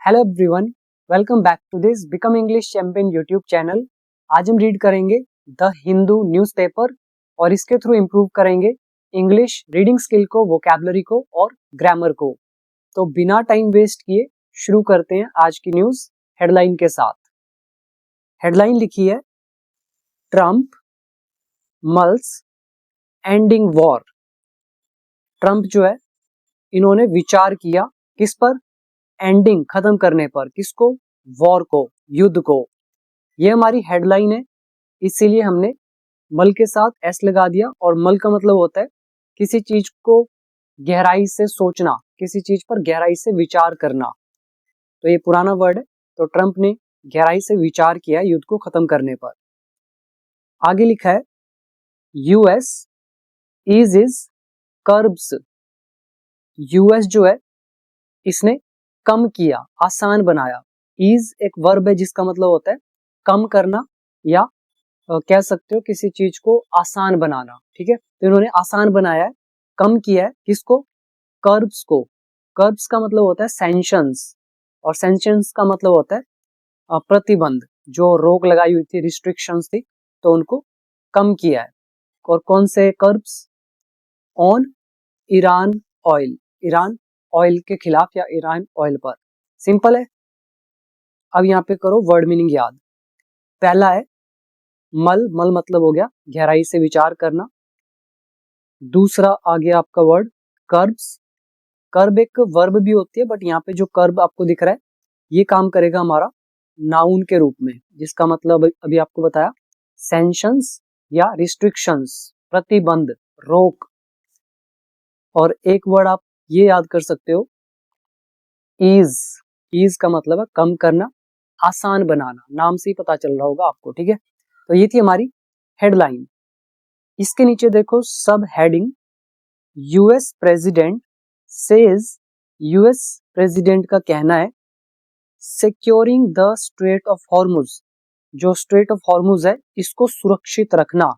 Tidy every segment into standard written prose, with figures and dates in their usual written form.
Hello everyone, welcome back to this become English champion YouTube channel. आज हम read करेंगे the Hindu newspaper और इसके थ्रू इम्प्रूव करेंगे इंग्लिश रीडिंग स्किल को, वोकैबुलरी को और ग्रामर को। तो बिना टाइम वेस्ट किए शुरू करते हैं आज की न्यूज़ हेडलाइन के साथ। हेडलाइन लिखी है Trump mulls ending war. Trump जो है इन्होंने विचार किया किस पर? एंडिंग, खत्म करने पर। किसको? वॉर को, युद्ध को। ये हमारी हेडलाइन है, इसीलिए हमने मल के साथ एस लगा दिया। और मल का मतलब होता है किसी चीज को गहराई से सोचना, किसी चीज पर गहराई से विचार करना। तो ये पुराना वर्ड है। तो ट्रम्प ने गहराई से विचार किया युद्ध को खत्म करने पर। आगे लिखा है यूएस इज कर्ब्स। यूएस जो है इसने कम किया, आसान बनाया। ईज एक वर्ब है जिसका मतलब होता है कम करना या कह सकते हो किसी चीज को आसान बनाना। ठीक है, तो इन्होंने आसान बनाया है, कम किया है। किसको? कर्ब्स को। कर्ब्स का मतलब होता है सैंक्शंस, और सैंक्शंस का मतलब होता है प्रतिबंध। जो रोक लगाई हुई थी, रिस्ट्रिक्शंस थी, तो उनको कम किया है। और कौन से curbs? On Iran oil, Iran oil के खिलाफ या ईरान ऑयल पर। सिंपल है। अब यहाँ पे करो वर्ड मीनिंग याद। पहला है मल, मल मतलब हो गया गहराई से विचार करना। दूसरा आ गया आपका वर्ड कर्ब्स। कर्ब एक वर्ब भी होती है, बट यहाँ पे जो कर्ब आपको दिख रहा है ये काम करेगा हमारा नाउन के रूप में, जिसका मतलब अभी आपको बताया सैंक्शंस या रिस्ट्रिक्शंस, प्रतिबंध, रोक। और एक वर्ड आप ये याद कर सकते हो ईज। ईज का मतलब है कम करना, आसान बनाना। नाम से ही पता चल रहा होगा आपको। ठीक है, तो ये थी हमारी हेडलाइन। इसके नीचे देखो सब heading US president says. US president का कहना है securing the straight of Hormuz. जो स्ट्रेट ऑफ हॉर्मुज है इसको सुरक्षित रखना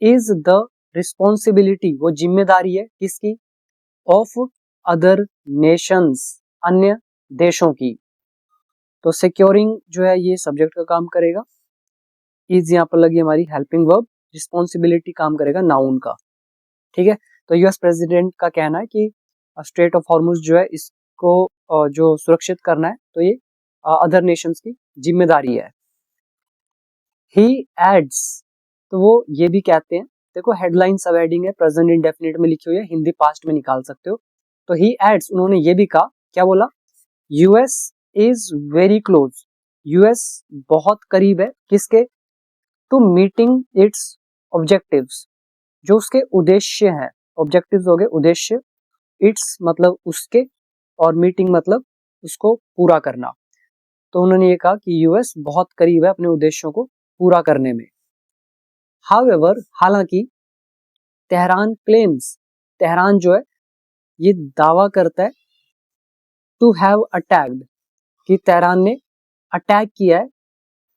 इज द रिस्पॉन्सिबिलिटी, वो जिम्मेदारी है किसकी? ऑफ अदर नेशंस, अन्य देशों की। तो सिक्योरिंग जो है ये सब्जेक्ट का काम करेगा। इज यहाँ पर लगी हमारी हेल्पिंग वर्ब, रिस्पॉन्सिबिलिटी काम करेगा नाउन का। ठीक है, तो यूएस प्रेसिडेंट का कहना है कि स्ट्रेट ऑफ हॉर्मुज जो है इसको जो सुरक्षित करना है, तो ये अदर नेशंस की जिम्मेदारी है। ही एड्स, तो वो ये भी कहते हैं, देखो हेडलाइन सब हेडिंग है, प्रेजेंट इंडेफिनिट में लिखी हुई है, हिंदी पास्ट में निकाल सकते हो। तो ही एड्स, उन्होंने ये भी कहा, क्या बोला? US is very close. US बहुत करीब है किसके? टू मीटिंग इट्स ऑब्जेक्टिव्स, जो उसके उद्देश्य हैं। ऑब्जेक्टिव्स हो गए उद्देश्य, इट्स मतलब उसके, और मीटिंग मतलब उसको पूरा करना। तो उन्होंने ये कहा कि यूएस बहुत करीब है अपने उद्देश्यों को पूरा करने में। हाउएवर, हालांकि तेहरान क्लेम्स, तेहरान जो है ये दावा करता है टू हैव अटैक्ड, कि तेहरान ने अटैक किया है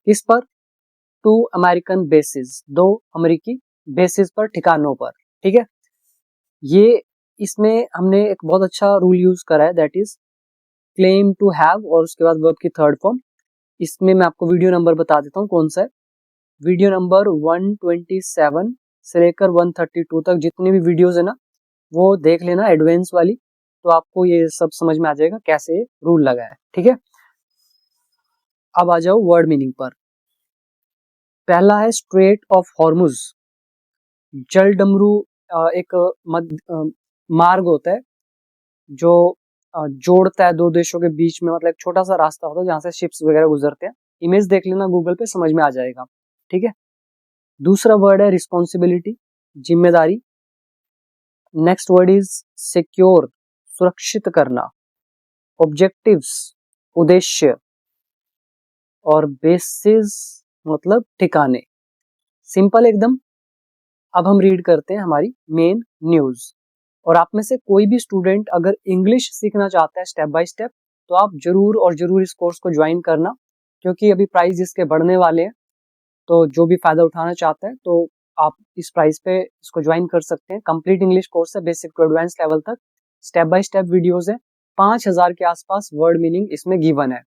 किस पर? टू अमेरिकन बेसिस, दो अमेरिकी बेसिस पर, ठिकानों पर। ठीक है, ये इसमें हमने एक बहुत अच्छा रूल यूज करा है, that is claim to have और उसके बाद वर्ब की थर्ड फॉर्म। इसमें मैं आपको वीडियो नंबर बता देता हूँ कौन सा है। वीडियो नंबर 127 से लेकर 132 तक जितनी भी वीडियोस है ना, वो देख लेना एडवांस वाली, तो आपको ये सब समझ में आ जाएगा कैसे रूल लगा है। ठीक है, अब आ जाओ वर्ड मीनिंग पर। पहला है स्ट्रेट ऑफ हॉर्मुज। जल डमरू एक मार्ग होता है जो जोड़ता है दो देशों के बीच में, मतलब एक छोटा सा रास्ता होता है जहां से शिप्स वगैरह गुजरते हैं। इमेज देख लेना गूगल पे, समझ में आ जाएगा। ठीक है, दूसरा वर्ड है रिस्पॉन्सिबिलिटी, जिम्मेदारी। नेक्स्ट वर्ड इज सिक्योर, सुरक्षित करना। ऑब्जेक्टिव्स, उद्देश्य। और बेसिस मतलब ठिकाने। सिंपल एकदम। अब हम रीड करते हैं हमारी मेन न्यूज। और आप में से कोई भी स्टूडेंट अगर इंग्लिश सीखना चाहता है स्टेप बाय स्टेप, तो आप जरूर और जरूर इस कोर्स को ज्वाइन करना, क्योंकि अभी प्राइस इसके बढ़ने वाले हैं। तो जो भी फायदा उठाना चाहता है तो आप इस प्राइस पे इसको ज्वाइन कर सकते हैं। कंप्लीट इंग्लिश कोर्स है, बेसिक टू एडवांस लेवल तक, स्टेप बाय स्टेप वीडियोस है। 5000 के आसपास वर्ड मीनिंग इसमें गिवन है।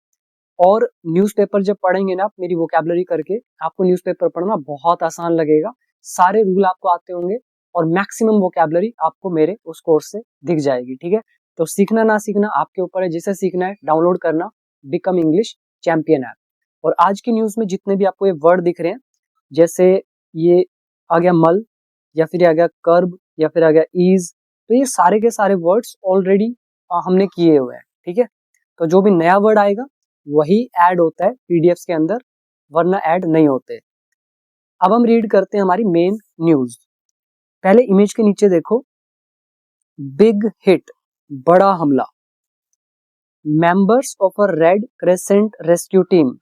और न्यूज़पेपर जब पढ़ेंगे ना आप मेरी वोकैबुलरी करके, आपको न्यूज़पेपर पढ़ना बहुत आसान लगेगा, सारे रूल आपको आते होंगे और मैक्सिमम वोकैबुलरी आपको मेरे उस कोर्स से दिख जाएगी। ठीक है, तो सीखना ना सीखना आपके ऊपर है, जिसे सीखना है डाउनलोड करना बिकम इंग्लिश चैंपियन ऐप। और आज की न्यूज़ में जितने भी आपको ये वर्ड दिख रहे हैं, जैसे ये आ गया मल, या फिर आ गया कर्ब, या फिर आ गया ईज, तो ये सारे के सारे वर्ड्स ऑलरेडी हमने किए हुए हैं। ठीक है, तो जो भी नया वर्ड आएगा वही ऐड होता है पीडीएफ्स के अंदर, वरना ऐड नहीं होते। अब हम रीड करते हैं हमारी मेन न्यूज। पहले इमेज के नीचे देखो, बिग हिट, बड़ा हमला, members of a red crescent rescue team,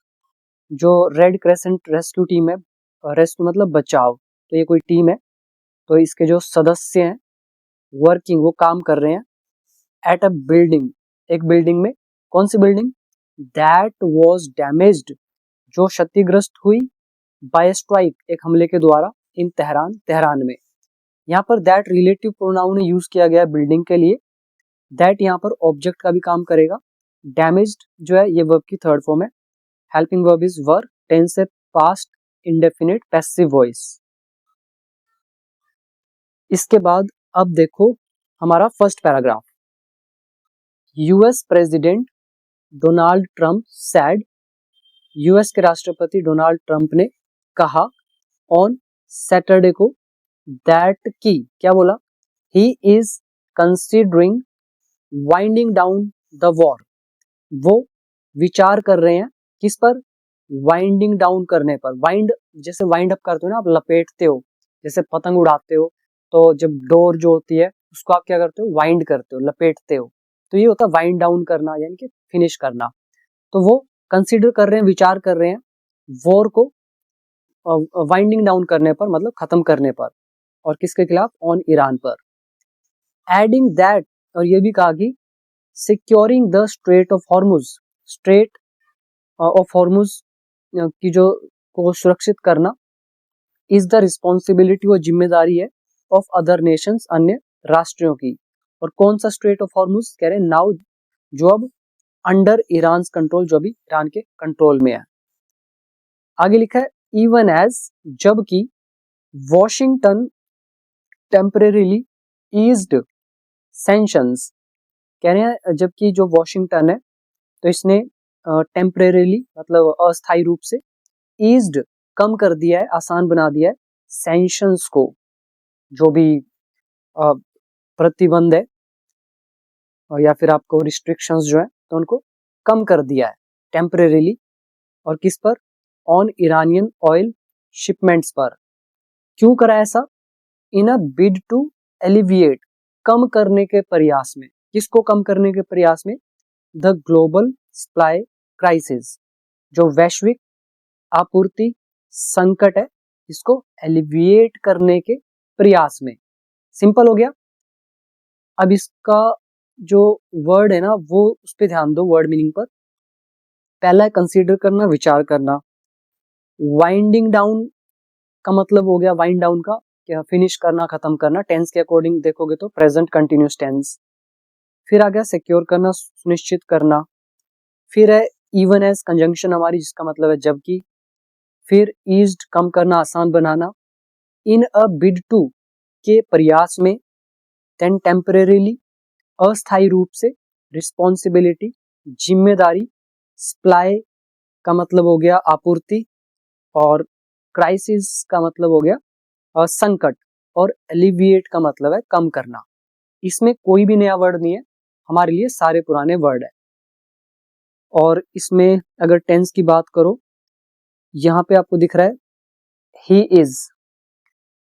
जो रेड क्रेसेंट रेस्क्यू टीम है, रेस्क्यू मतलब बचाव, तो ये कोई टीम है, तो इसके जो सदस्य हैं वर्किंग, वो काम कर रहे हैं एट अ बिल्डिंग, एक बिल्डिंग में। कौन सी बिल्डिंग? दैट वाज डैमेज्ड, जो क्षतिग्रस्त हुई, बाय स्ट्राइक, एक हमले के द्वारा, इन तेहरान, तेहरान में। यहाँ पर दैट रिलेटिव प्रोनाउन यूज किया गया बिल्डिंग के लिए। दैट यहाँ पर ऑब्जेक्ट का भी काम करेगा। डैमेज्ड जो है ये वर्ब की थर्ड फॉर्म है। Helping verb is were, tense है पास्ट इंडेफिनिट पैसिव वॉइस। इसके बाद अब देखो हमारा first paragraph. US president Donald Trump said, US के राष्ट्रपति डोनाल्ड ट्रंप ने कहा ऑन सैटरडे को, दैट की, क्या बोला? He is considering winding down the war, वो विचार कर रहे हैं किस पर? वाइंडिंग डाउन करने पर। वाइंड जैसे वाइंड अप करते हो ना आप, लपेटते हो, जैसे पतंग उड़ाते हो, तो जब डोर जो होती है उसको आप क्या करते हो? वाइंड करते हो, लपेटते हो, तो ये होता है वाइंड डाउन करना, यानी कि फिनिश करना। तो वो कंसीडर कर रहे हैं, विचार कर रहे हैं वॉर को वाइंडिंग डाउन करने पर, मतलब खत्म करने पर। और किसके खिलाफ? ऑन ईरान पर। एडिंग दैट, और ये भी कहा कि securing the straight of Hormuz, straight of Hormuz की जो को सुरक्षित करना, इज द रिस्पॉन्सिबिलिटी, वो जिम्मेदारी है, ऑफ अदर नेशंस, अन्य राष्ट्रों की। और कौन सा स्ट्रेट ऑफ हॉर्मुज कह रहे हैं? नाउ, जो अब अंडर ईरान कंट्रोल, जो अभी ईरान के कंट्रोल में है। आगे लिखा है इवन एज, जबकि, वॉशिंगटन टेम्परेरीली ईज्ड सैंक्शंस, कह रहे हैं जबकि जो वॉशिंगटन है तो इसने टेम्परेरीली मतलब अस्थायी रूप से, ईज्ड कम कर दिया है, आसान बना दिया है, सैंक्शंस को, जो भी प्रतिबंध है या फिर आपको रिस्ट्रिक्शंस जो है, तो उनको कम कर दिया है टेम्परेरीली। और किस पर? ऑन ईरानियन ऑयल शिपमेंट्स पर। क्यों करा ऐसा? इन अ बिड टू एलिविएट, कम करने के प्रयास में। किसको कम करने के प्रयास में? द ग्लोबल सप्लाई क्राइसिस, जो वैश्विक आपूर्ति संकट है, इसको एलिविएट करने के प्रयास में। सिंपल हो गया। अब इसका जो वर्ड है ना, वो उस पर ध्यान दो, वर्ड मीनिंग पर। पहला है कंसीडर करना, विचार करना। वाइंडिंग डाउन का मतलब हो गया, वाइंड डाउन का क्या? फिनिश करना, खत्म करना। टेंस के अकॉर्डिंग देखोगे तो प्रेजेंट कंटिन्यूस टेंस। फिर आ गया सिक्योर करना, सुनिश्चित करना। फिर है इवन एज कंजंक्शन हमारी, जिसका मतलब है जबकि। फिर ईज्ड कम करना, आसान बनाना। इन अ बिड टू के प्रयास में। देन टेम्परेरीली अस्थायी रूप से। रिस्पॉन्सिबिलिटी जिम्मेदारी। सप्लाई का मतलब हो गया आपूर्ति, और क्राइसिस का मतलब हो गया संकट, और एलिविएट का मतलब है कम करना। इसमें कोई भी नया वर्ड नहीं है, हमारे लिए सारे पुराने वर्ड है। और इसमें अगर टेंस की बात करो, यहाँ पे आपको दिख रहा है ही इज।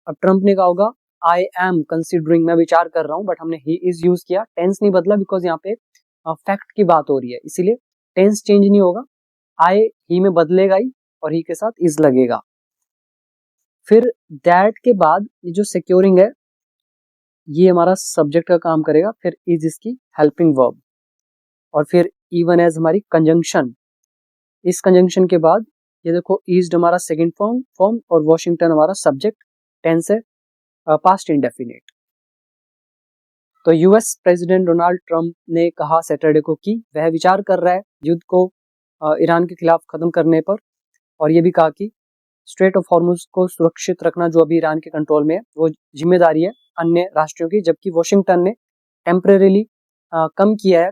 अब ट्रंप ने कहा होगा आई एम कंसिडरिंग, मैं विचार कर रहा हूं, बट हमने ही इज यूज किया, टेंस नहीं बदला, बिकॉज यहाँ पे फैक्ट की बात हो रही है, इसीलिए टेंस चेंज नहीं होगा। आई ही में बदलेगा ही, और ही के साथ इज लगेगा। फिर दैट के बाद ये जो सिक्योरिंग है, ये हमारा सब्जेक्ट का काम करेगा। फिर इज इसकी हेल्पिंग वर्ब, और फिर इवन एज हमारी कंजंक्शन। इस कंजंक्शन के बाद ये देखो ईज्ड हमारा सेकंड फॉर्म, और वॉशिंगटन हमारा सब्जेक्ट, टेंस है पास्ट इंडेफिनिट। तो यूएस प्रेसिडेंट डोनाल्ड ट्रंप ने कहा सैटरडे को कि वह विचार कर रहा है युद्ध को ईरान के खिलाफ खत्म करने पर, और ये भी कहा कि स्ट्रेट ऑफ हॉर्मुज को सुरक्षित रखना जो अभी ईरान के कंट्रोल में है वो जिम्मेदारी है अन्य राष्ट्रों की, जबकि वॉशिंगटन ने टेम्परेरीली कम किया है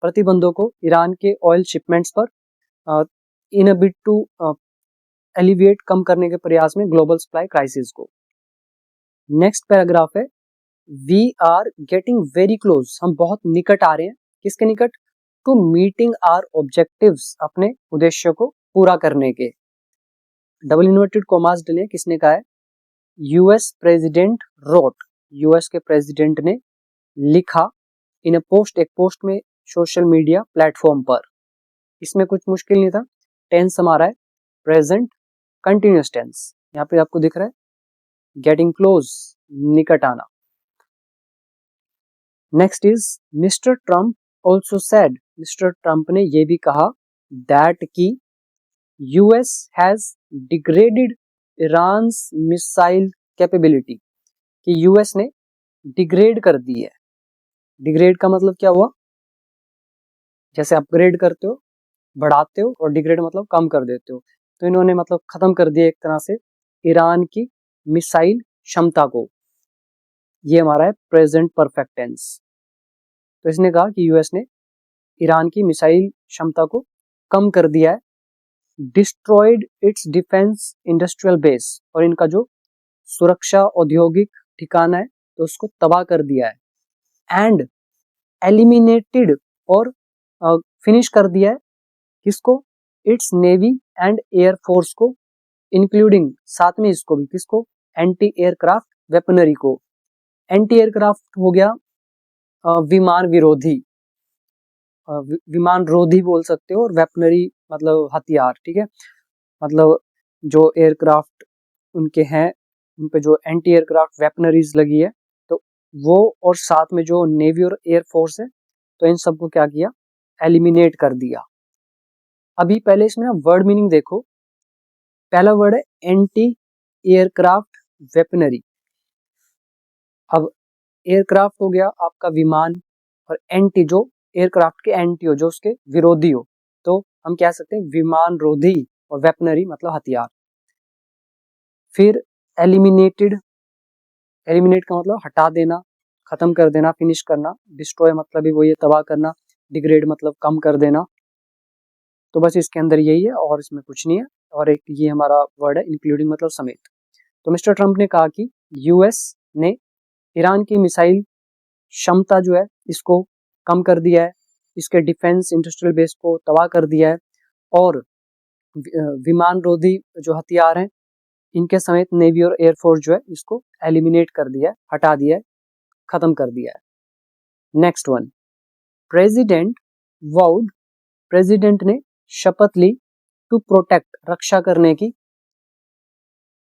प्रतिबंधों को ईरान के ऑयल शिपमेंट्स पर in a bit to alleviate, कम करने के प्रयास में ग्लोबल सप्लाई क्राइसिस को। नेक्स्ट पैराग्राफ है we are getting very close, हम बहुत निकट आ रहे हैं, किसके निकट? टू मीटिंग आवर ऑब्जेक्टिव्स, अपने उद्देश्यों को पूरा करने के। डबल इन्वर्टेड कॉमास डले, किसने कहा है? यूएस प्रेसिडेंट रोट, यूएस के प्रेसिडेंट ने लिखा इन अ पोस्ट, एक पोस्ट में सोशल मीडिया प्लेटफॉर्म पर। इसमें कुछ मुश्किल नहीं था, टेंस हमारा है प्रेजेंट कंटिन्यूअस टेंस, यहाँ पे आपको दिख रहा है गेटिंग क्लोज, निकट आना। Next is mister Trump also said, mister Trump ने यह भी कहा दैट की US has degraded Iran's missile capability, कि यूएस ने डिग्रेड कर दी है। डिग्रेड का मतलब क्या हुआ? जैसे अपग्रेड करते हो, बढ़ाते हो, और डिग्रेड मतलब कम कर देते हो, तो इन्होंने मतलब खत्म कर दिया एक तरह से ईरान की मिसाइल क्षमता को। ये हमारा है प्रेजेंट परफेक्ट टेंस। तो इसने कहा कि यूएस ने ईरान की मिसाइल क्षमता को कम कर दिया है, destroyed it's defence industrial base, और इनका जो सुरक्षा औद्योगिक ठिकाना है तो उसको तबाह कर दिया है, एंड एलिमिनेटेड, और फिनिश कर दिया है किसको? It's navy and air force को, इंक्लूडिंग, साथ में इसको भी, किसको? एंटी एयरक्राफ्ट वेपनरी को। एंटी एयरक्राफ्ट हो गया विमान विरोधी, विमान रोधी बोल सकते हो, और वेपनरी मतलब हथियार, ठीक है, मतलब जो एयरक्राफ्ट उनके हैं उन पे जो एंटी एयरक्राफ्ट वेपनरीज लगी है तो वो, और साथ में जो नेवी और एयर फोर्स है, तो इन सबको क्या किया? एलिमिनेट कर दिया। अभी पहले इसमें ना वर्ड मीनिंग देखो, पहला वर्ड है एंटी एयरक्राफ्ट वेपनरी। अब एयरक्राफ्ट हो गया आपका विमान, और एंटी जो एयरक्राफ्ट के एंटी हो, जो उसके विरोधी हो, तो हम कह सकते हैं विमान रोधी, और वेपनरी मतलब हथियार। फिर एलिमिनेटेड, एलिमिनेट का मतलब हटा देना, खत्म कर देना, फिनिश करना। डिस्ट्रॉय मतलब भी वही है, तबाह करना। डिग्रेड मतलब कम कर देना। तो बस इसके अंदर यही है और इसमें कुछ नहीं है। और एक ये हमारा वर्ड है इंक्लूडिंग मतलब समेत। तो मिस्टर ट्रंप ने कहा कि यूएस ने ईरान की मिसाइल क्षमता जो है इसको कम कर दिया है, इसके डिफेंस इंडस्ट्रियल बेस को तबाह कर दिया है, और विमान रोधी जो हथियार हैं इनके समेत नेवी और एयरफोर्स जो है इसको एलिमिनेट कर दिया है, हटा दिया है, खत्म कर दिया है। Next one, president vowed, president ने शपथ ली टू प्रोटेक्ट, रक्षा करने की,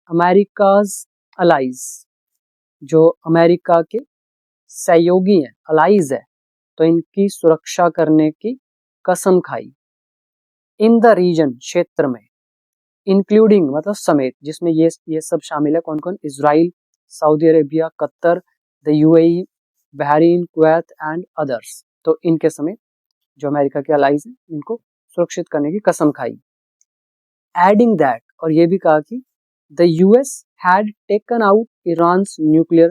अमेरिकाज अलाइज, जो अमेरिका के सहयोगी हैं, अलाइज है, तो इनकी सुरक्षा करने की कसम खाई। इन द रीजन, क्षेत्र में, इंक्लूडिंग मतलब समेत, जिसमें ये सब शामिल है। कौन कौन? Israel, Saudi Arabia, Qatar, the UAE, Bahrain, Kuwait and others. तो इनके समेत जो अमेरिका के अलाइज हैं इनको सुरक्षित करने की कसम खाई। एडिंग दैट, और ये भी कहा कि the US had taken out Iran's nuclear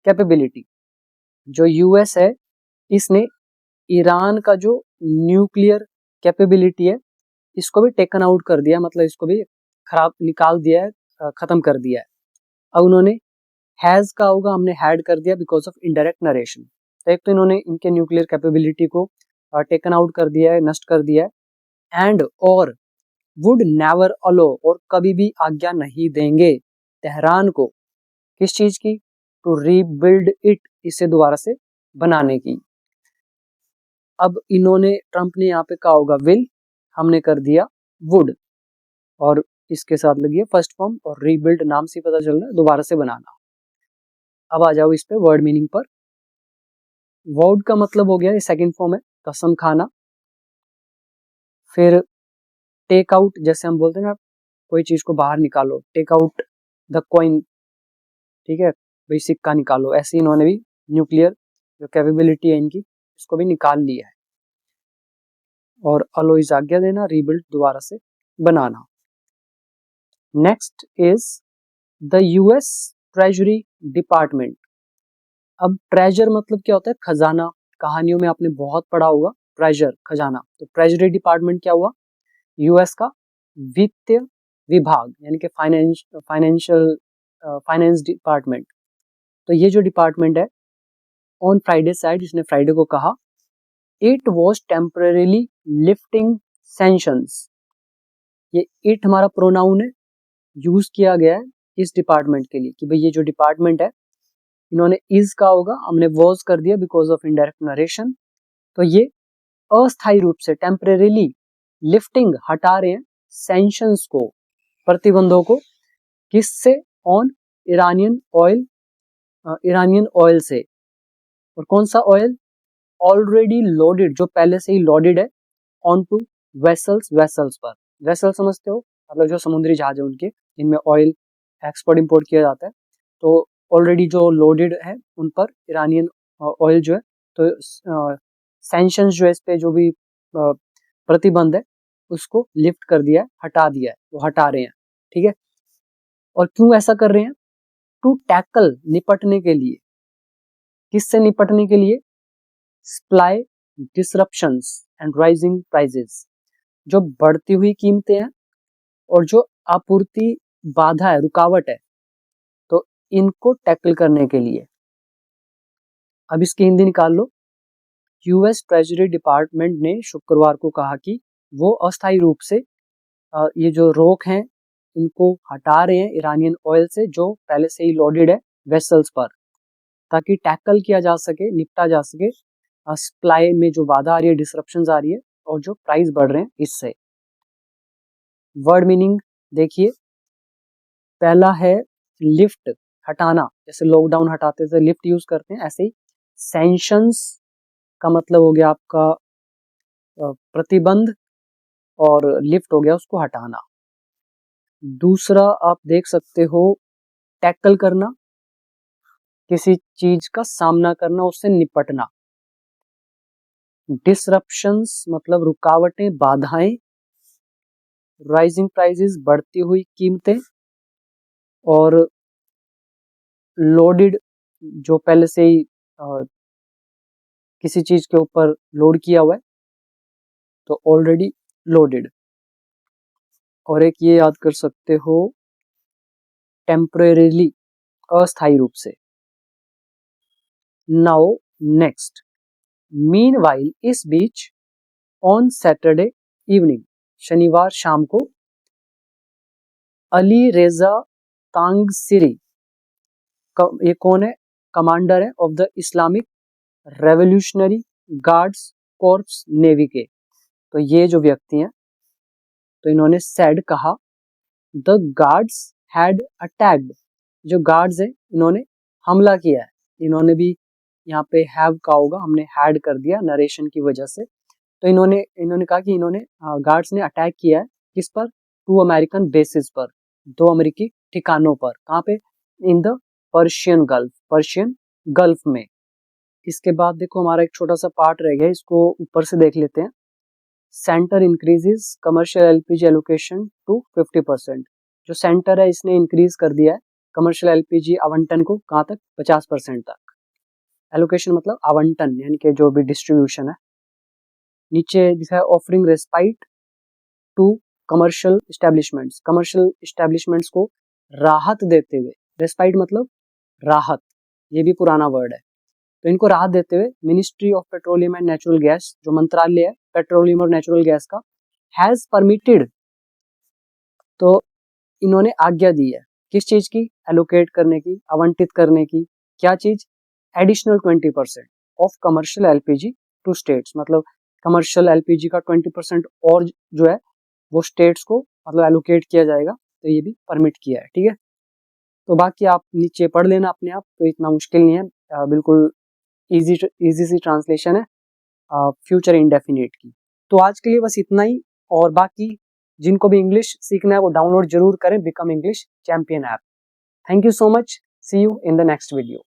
capability, जो यूएस है इसने ईरान का जो न्यूक्लियर कैपेबिलिटी है इसको भी टेकन आउट कर दिया, मतलब इसको भी खराब निकाल दिया है, खत्म कर दिया है। अब उन्होंने हैज का होगा, हमने हैड कर दिया बिकॉज ऑफ इनडायरेक्ट नरेशन। तो एक तो इन्होंने इनके न्यूक्लियर कैपेबिलिटी को टेकन आउट कर दिया है, नष्ट कर दिया है, एंड और वुड नेवर अलो, और कभी भी आज्ञा नहीं देंगे तेहरान को, किस चीज की? टू रीबिल्ड इट, इसे दोबारा से बनाने की। अब इन्होंने, ट्रंप ने यहाँ पे कहा होगा विल, हमने कर दिया वुड, और इसके साथ लगी है फर्स्ट फॉर्म, और रीबिल्ड नाम से पता चल रहा है दोबारा से बनाना। अब आ जाओ इस पे वर्ड मीनिंग पर। वुड का मतलब हो गया, ये सेकंड फॉर्म है, कसम खाना। फिर टेक आउट, जैसे हम बोलते हैं ना कोई चीज को बाहर निकालो, टेक आउट द कॉइन, ठीक है भाई, सिक्का निकालो, ऐसे इन्होंने भी न्यूक्लियर जो कैपेबिलिटी है इनकी इसको भी निकाल लिया है। और अलोइज आज्ञा देना, रीबिल्ड दोबारा से बनाना। Next is the US treasury department. अब ट्रेजर मतलब क्या होता है? खजाना। कहानियों में आपने बहुत पढ़ा होगा ट्रेजर, खजाना। तो ट्रेजरी डिपार्टमेंट क्या हुआ? यूएस का वित्तीय विभाग, यानी कि फाइनेंस डिपार्टमेंट। तो ये जो डिपार्टमेंट है, ऑन फ्राइडे साइड, इसने फ्राइडे को कहा, it was temporarily lifting sanctions. ये इट हमारा प्रोनाउन है, यूज किया गया है इस डिपार्टमेंट के लिए कि भाई ये जो डिपार्टमेंट है, इन्होंने इज का होगा, हमने वॉज कर दिया बिकॉज ऑफ इनडायरेक्ट नरेशन। तो ये अस्थायी रूप से टेम्परेरीली लिफ्टिंग, हटा रहे हैं, सैंक्शंस को, प्रतिबंधों को। किससे? ऑन ईरानियन ऑयल से। और कौन सा ऑयल? ऑलरेडी लोडेड, जो पहले से ही लोडेड है, ऑन टू वेसल्स पर। वेसल समझते हो? मतलब जो समुद्री जहाज है उनके, इनमें ऑयल एक्सपोर्ट इंपोर्ट किया जाता है। तो ऑलरेडी जो लोडेड है उन पर ईरानियन ऑयल जो है, तो सैंक्शंस जो है, इस पे जो भी प्रतिबंध है उसको लिफ्ट कर दिया है, हटा दिया है, वो हटा रहे हैं। ठीक है। और क्यों ऐसा कर रहे हैं? टू टैकल, निपटने के लिए। किससे निपटने के लिए? Supply disruptions and rising prices. जो बढ़ती हुई कीमतें हैं और जो आपूर्ति बाधा है, रुकावट है, तो इनको टैकल करने के लिए। अब इसकी हिंदी निकाल लो। यूएस ट्रेजरी डिपार्टमेंट ने शुक्रवार को कहा कि वो अस्थायी रूप से ये जो रोक हैं इनको हटा रहे हैं ईरानियन ऑयल से, जो पहले से ही लोडेड है वेसल्स पर, ताकि टैकल किया जा सके, निपटा जा सके सप्लाई में जो बाधा आ रही है, डिसरप्शंस आ रही है, और जो प्राइस बढ़ रहे हैं इससे। वर्ड मीनिंग देखिए, पहला है लिफ्ट, हटाना, जैसे लॉकडाउन हटाते थे लिफ्ट यूज करते हैं, ऐसे ही सैंक्शंस का मतलब हो गया आपका प्रतिबंध, और लिफ्ट हो गया उसको हटाना। दूसरा आप देख सकते हो, टैकल करना, किसी चीज का सामना करना, उससे निपटना। डिसरप्शंस मतलब रुकावटें, बाधाएं। राइजिंग प्राइसेस, बढ़ती हुई कीमतें। और लोडेड, जो पहले से ही किसी चीज के ऊपर लोड किया हुआ है, तो ऑलरेडी लोडेड। और एक ये याद कर सकते हो, टेम्परेरीली, अस्थायी रूप से। नाउ नेक्स्ट, मीनवाइल, इस बीच, ऑन सैटरडे इवनिंग, शनिवार शाम को, अली रेजा तांगसिरी, ये कौन है? कमांडर है of the Islamic revolutionary guards corps navy के। तो ये जो व्यक्ति हैं, तो इन्होंने सेड, कहा, द गार्ड्स हैड अटैक्ड, जो गार्ड्स हैं इन्होंने हमला किया है। इन्होंने भी यहाँ पे हैव का होगा, हमने हैड कर दिया नरेशन की वजह से। तो इन्होंने कहा कि इन्होंने गार्ड्स ने अटैक किया है, किस पर? 2 अमेरिकन बेसिस पर, 2 अमेरिकी ठिकानों पर। कहाँ पे? इन द पर्शियन गल्फ में। इसके बाद देखो हमारा एक छोटा सा पार्ट रह गया, इसको ऊपर से देख लेते हैं। Centre increases commercial LPG allocation to 50%। जो सेंटर है इसने इंक्रीज कर दिया है कमर्शियल एलपीजी आवंटन को, कहाँ तक? 50% तक। एलोकेशन मतलब आवंटन, यानी कि जो भी डिस्ट्रीब्यूशन है। नीचे लिखा है offering respite to commercial establishments को राहत देते हुए। रेस्पाइट मतलब राहत, ये भी पुराना वर्ड है। तो इनको राहत देते हुए ministry of petroleum and natural gas, जो मंत्रालय है पेट्रोलियम और नेचुरल गैस का, हैज परमिटेड, तो इन्होंने आज्ञा दी है किस चीज की? एलोकेट करने की, आवंटित करने की। क्या चीज? Additional 20% off commercial LPG to states, मतलब कमर्शियल एलपीजी का 20% और जो है वो स्टेट्स को मतलब एलोकेट किया जाएगा। तो ये भी परमिट किया है। ठीक है। तो बाकी आप नीचे पढ़ लेना अपने आप, तो इतना मुश्किल नहीं है, बिल्कुल इजी सी ट्रांसलेशन है फ्यूचर इंडेफिनिट की। तो आज के लिए बस इतना ही, और बाकी जिनको भी इंग्लिश सीखना है वो डाउनलोड जरूर करें become English champion app. Thank you so much, see you in the next video.